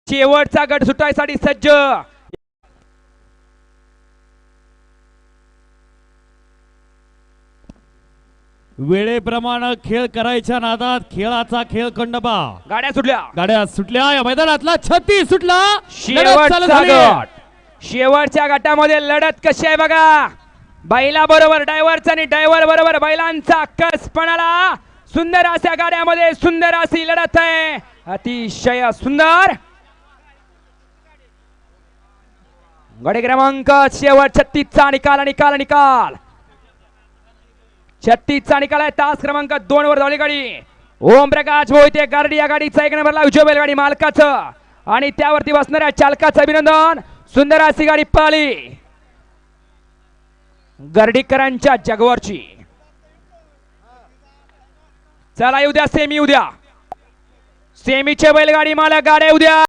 शेवटचा गट सुटायसाठी सज्ज। वेळेप्रमाणे खेळ करायच्या नादात खेळाचा खेळ खंडोबा। गाड्या सुटल्या या मैदानातला 36 सुटला। शेवटचा गट, शेवटच्या गटामध्ये लढत कशी आहे बघा। बैला बरोबर ड्रायव्हरचा आणि ड्रायव्हर बरोबर बैलांचा कसपणाला सुंदर अशा गाड्यामध्ये सुंदर अशी लढत आहे, अतिशय सुंदर। गडी क्रमांक शेवट 36 चा निकाल निकाल निकाल 36 चा निकाल आहे। तास क्रमांक 2 वर धावली गाडी। ओम प्रकाश मोहिते गाडी, या गाडीचा एक नंबरला उजव्या बैलगाडी मालकाचं आणि त्यावरती बसणाऱ्या चालकाचं अभिनंदन। सुंदर अशी गाडी पळाली गर्डीकरांच्या जगवरची। चला उद्या सेमी, उद्या सेमीचे बैलगाडी मालक गाड्या उद्या।